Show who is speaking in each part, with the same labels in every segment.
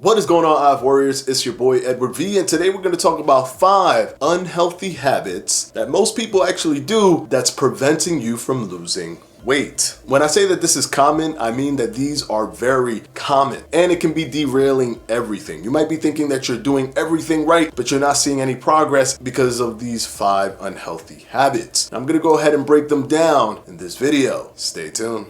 Speaker 1: What is going on, IF Warriors? It's your boy Edward V, and today we're going to talk about 5 unhealthy habits that most people actually do that's preventing you from losing weight. When I say that this is common, I mean that these are very common and it can be derailing everything. You might be thinking that you're doing everything right, but you're not seeing any progress because of these 5 unhealthy habits. I'm going to go ahead and break them down in this video. Stay tuned.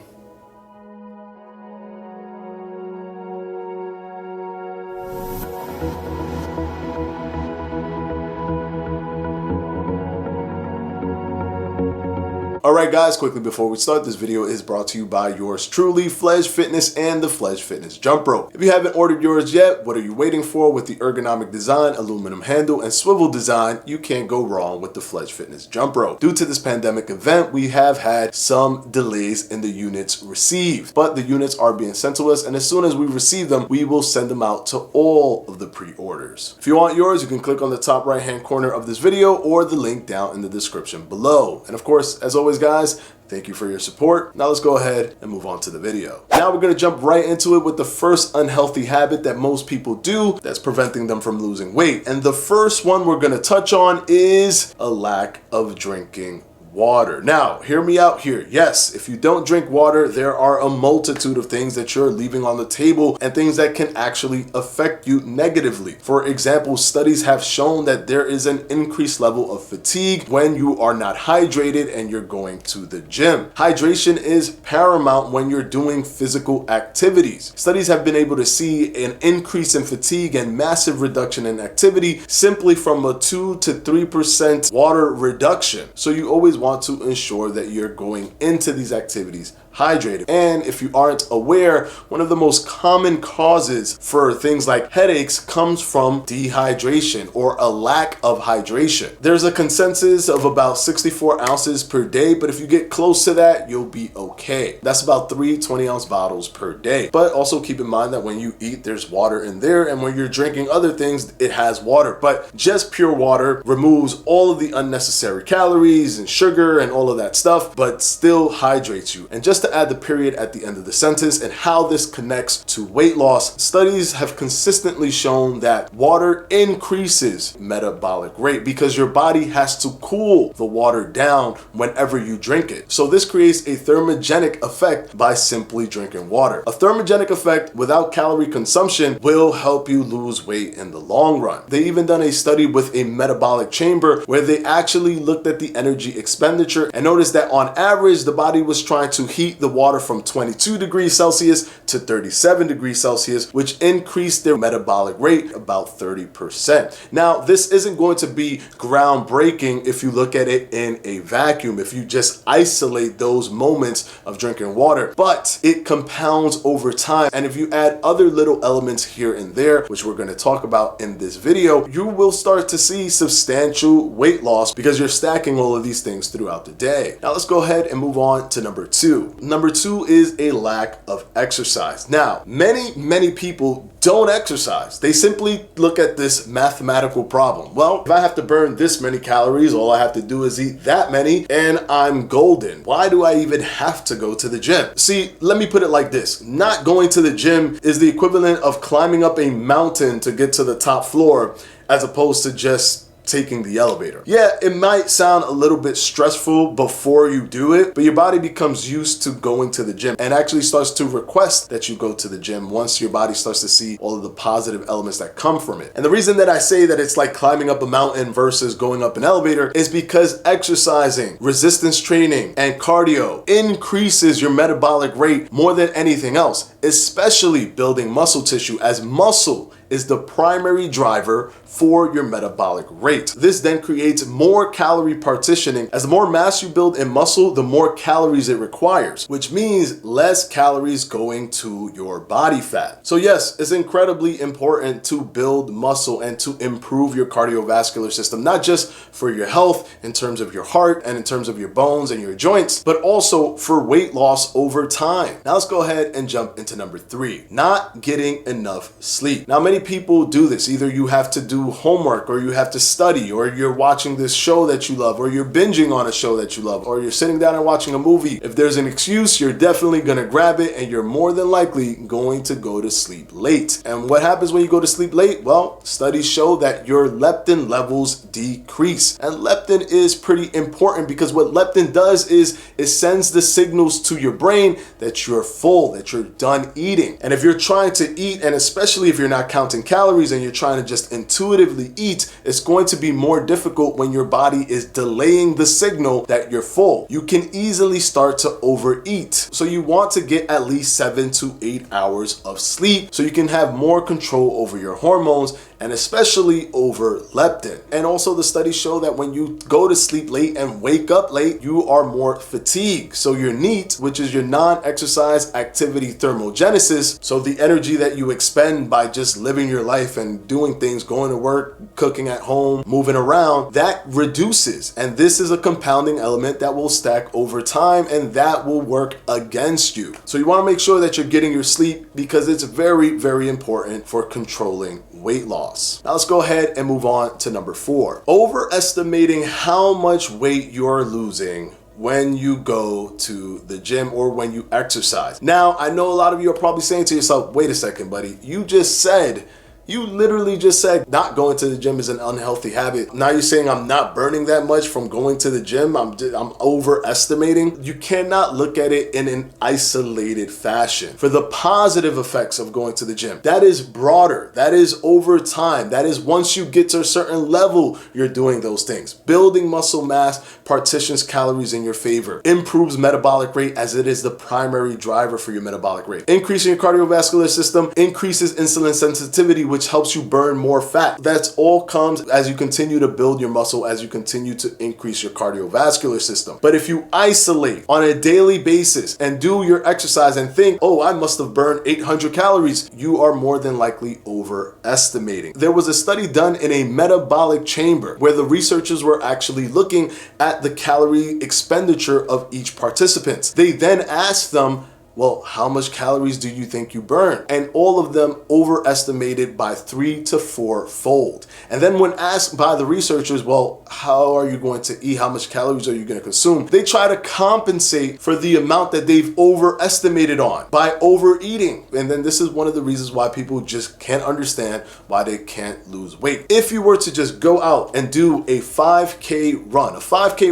Speaker 1: Alright guys, quickly before we start, this video is brought to you by yours truly, Fledge Fitness and the Fledge Fitness Jump Rope. If you haven't ordered yours yet, what are you waiting for? With the ergonomic design, aluminum handle, and swivel design, you can't go wrong with the Fledge Fitness Jump Rope. Due to this pandemic event, we have had some delays in the units received, but the units are being sent to us, and as soon as we receive them, we will send them out to all of the pre-orders. If you want yours, you can click on the top right hand corner of this video or the link down in the description below. And of course, as always guys, thank you for your support. Now let's go ahead and move on to the video. Now we're going to jump right into it with the first unhealthy habit that most people do that's preventing them from losing weight. And the first one we're going to touch on is a lack of drinking water. Now, hear me out here. Yes, if you don't drink water, there are a multitude of things that you're leaving on the table and things that can actually affect you negatively. For example, studies have shown that there is an increased level of fatigue when you are not hydrated and you're going to the gym. Hydration is paramount when you're doing physical activities. Studies have been able to see an increase in fatigue and massive reduction in activity simply from a 2 to 3% water reduction. So you always want to ensure that you're going into these activities hydrated. And if you aren't aware, one of the most common causes for things like headaches comes from dehydration or a lack of hydration. There's a consensus of about 64 ounces per day, but if you get close to that, you'll be okay. That's about 3 20-ounce bottles per day. But also keep in mind that when you eat, there's water in there, and when you're drinking other things, it has water. But just pure water removes all of the unnecessary calories and sugar and all of that stuff, but still hydrates you. And just to add the period at the end of the sentence and how this connects to weight loss, studies have consistently shown that water increases metabolic rate because your body has to cool the water down whenever you drink it. So this creates a thermogenic effect by simply drinking water. A thermogenic effect without calorie consumption will help you lose weight in the long run. They even done a study with a metabolic chamber where they actually looked at the energy expenditure and noticed that on average, the body was trying to heat the water from 22 degrees Celsius to 37 degrees Celsius, which increased their metabolic rate about 30%. Now, this isn't going to be groundbreaking if you look at it in a vacuum, if you just isolate those moments of drinking water, but it compounds over time. And if you add other little elements here and there, which we're going to talk about in this video, you will start to see substantial weight loss because you're stacking all of these things throughout the day. Now, let's go ahead and move on to number 2. Number 2 is a lack of exercise. Now, many people don't exercise. They simply look at this mathematical problem. Well, if I have to burn this many calories, all I have to do is eat that many and I'm golden. Why do I even have to go to the gym? See, let me put it like this. Not going to the gym is the equivalent of climbing up a mountain to get to the top floor as opposed to just taking the elevator. Yeah, it might sound a little bit stressful before you do it, but your body becomes used to going to the gym and actually starts to request that you go to the gym once your body starts to see all of the positive elements that come from it. And the reason that I say that it's like climbing up a mountain versus going up an elevator is because exercising, resistance training, and cardio increases your metabolic rate more than anything else, especially building muscle tissue, as muscle is the primary driver for your metabolic rate. This then creates more calorie partitioning. As the more mass you build in muscle, the more calories it requires, which means less calories going to your body fat. So yes, it's incredibly important to build muscle and to improve your cardiovascular system, not just for your health in terms of your heart and in terms of your bones and your joints, but also for weight loss over time. Now let's go ahead and jump into to number 3, not getting enough sleep. Now, many people do this. Either you have to do homework, or you have to study, or you're watching this show that you love, or you're binging on a show that you love, or you're sitting down and watching a movie. If there's an excuse, you're definitely going to grab it, and you're more than likely going to go to sleep late. And what happens when you go to sleep late? Well, studies show that your leptin levels decrease. And leptin is pretty important because what leptin does is it sends the signals to your brain that you're full, that you're done eating. And if you're trying to eat, and especially if you're not counting calories and you're trying to just intuitively eat, it's going to be more difficult when your body is delaying the signal that you're full. You can easily start to overeat. So you want to get at least 7 to 8 hours of sleep so you can have more control over your hormones, and especially over leptin. And also the studies show that when you go to sleep late and wake up late, you are more fatigued. So your NEAT, which is your non-exercise activity thermogenesis, so the energy that you expend by just living your life and doing things, going to work, cooking at home, moving around, that reduces. And this is a compounding element that will stack over time, and that will work against you. So you want to make sure that you're getting your sleep because it's very, very important for controlling weight loss. Now let's go ahead and move on to number 4. Overestimating how much weight you're losing when you go to the gym or when you exercise. Now, I know a lot of you are probably saying to yourself, wait a second, buddy, you literally just said not going to the gym is an unhealthy habit. Now you're saying I'm not burning that much from going to the gym. I'm overestimating. You cannot look at it in an isolated fashion. For the positive effects of going to the gym, that is broader. That is over time. That is once you get to a certain level, you're doing those things. Building muscle mass partitions calories in your favor, improves metabolic rate as it is the primary driver for your metabolic rate. Increasing your cardiovascular system increases insulin sensitivity, which helps you burn more fat. That's all comes as you continue to build your muscle, as you continue to increase your cardiovascular system. But if you isolate on a daily basis and do your exercise and think, oh, I must have burned 800 calories, you are more than likely overestimating. There was a study done in a metabolic chamber where the researchers were actually looking at the calorie expenditure of each participant. They then asked them, well, how much calories do you think you burn? And all of them overestimated by 3 to 4 fold. And then when asked by the researchers, well, how are you going to eat? How much calories are you going to consume? They try to compensate for the amount that they've overestimated on by overeating. And then this is one of the reasons why people just can't understand why they can't lose weight. If you were to just go out and do a 5K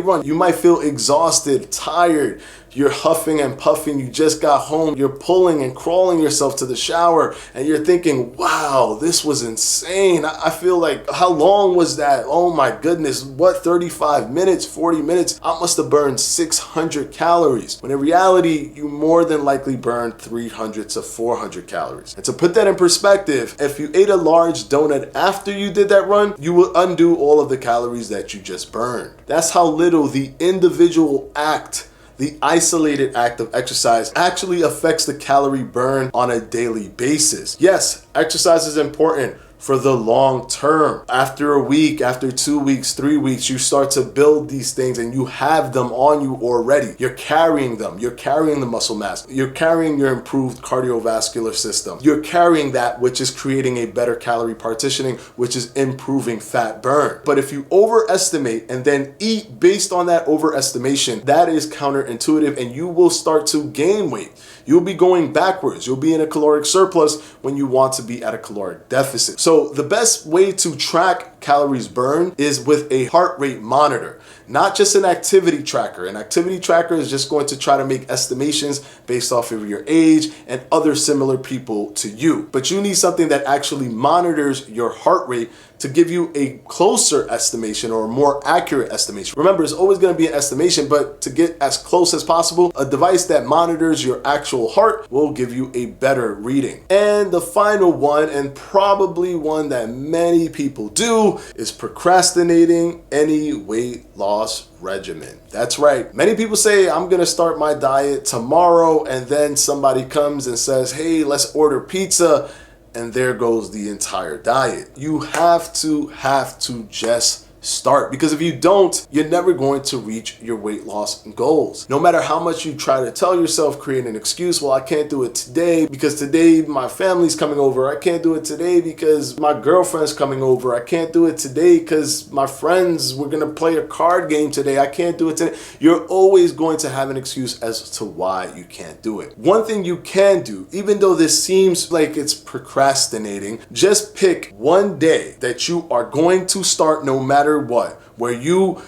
Speaker 1: run, you might feel exhausted, tired. You're huffing and puffing, you just got home, you're pulling and crawling yourself to the shower, and you're thinking, wow, this was insane. I feel like, how long was that? Oh my goodness, what, 35 minutes, 40 minutes? I must have burned 600 calories. When in reality, you more than likely burned 300 to 400 calories. And to put that in perspective, if you ate a large donut after you did that run, you will undo all of the calories that you just burned. That's how little the individual act, the isolated act of exercise, actually affects the calorie burn on a daily basis. Yes, exercise is important for the long term. After a week, after 2 weeks, 3 weeks, you start to build these things and you have them on you already. You're carrying them. You're carrying the muscle mass. You're carrying your improved cardiovascular system. You're carrying that, which is creating a better calorie partitioning, which is improving fat burn. But if you overestimate and then eat based on that overestimation, that is counterintuitive and you will start to gain weight. You'll be going backwards. You'll be in a caloric surplus when you want to be at a caloric deficit. So the best way to track calories burned is with a heart rate monitor, not just an activity tracker. An activity tracker is just going to try to make estimations based off of your age and other similar people to you. But you need something that actually monitors your heart rate to give you a closer estimation or a more accurate estimation. Remember, it's always going to be an estimation, but to get as close as possible, a device that monitors your actual heart will give you a better reading. And the final one, and probably one that many people do, is procrastinating any weight loss regimen. That's right. Many people say, I'm going to start my diet tomorrow, and then somebody comes and says, hey, let's order pizza. And there goes the entire diet. You have to just start. Because if you don't, you're never going to reach your weight loss goals. No matter how much you try to tell yourself, create an excuse, well, I can't do it today because today my family's coming over. I can't do it today because my girlfriend's coming over. I can't do it today because my friends, we're gonna play a card game today. I can't do it today. You're always going to have an excuse as to why you can't do it. One thing you can do, even though this seems like it's procrastinating, just pick one day that you are going to start no matter what, where you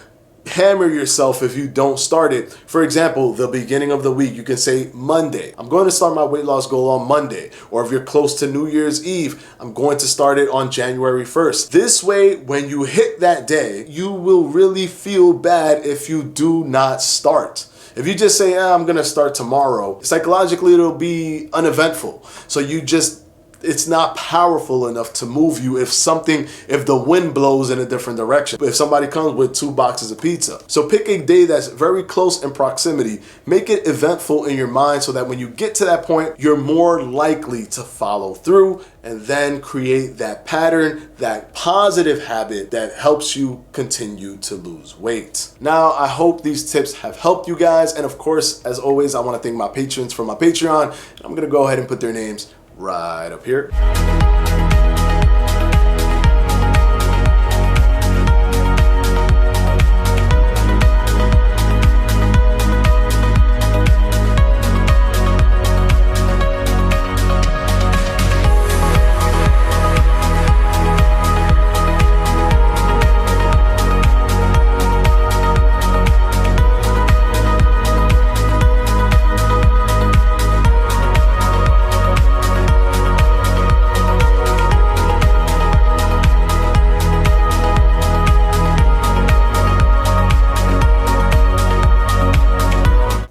Speaker 1: hammer yourself if you don't start it. For example, the beginning of the week, you can say Monday, I'm going to start my weight loss goal on Monday. Or if you're close to New Year's Eve, I'm going to start it on January 1st. This way, when you hit that day, you will really feel bad if you do not start. If you just say, I'm going to start tomorrow, psychologically it'll be uneventful. So it's not powerful enough to move you if the wind blows in a different direction. If somebody comes with 2 boxes of pizza. So pick a day that's very close in proximity. Make it eventful in your mind so that when you get to that point, you're more likely to follow through and then create that pattern, that positive habit that helps you continue to lose weight. Now, I hope these tips have helped you guys. And of course, as always, I want to thank my patrons for my Patreon. I'm going to go ahead and put their names right up here.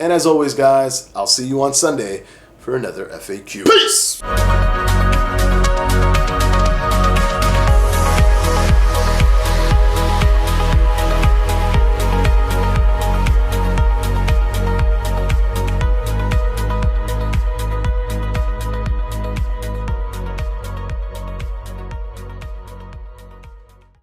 Speaker 1: And as always, guys, I'll see you on Sunday for another FAQ. Peace!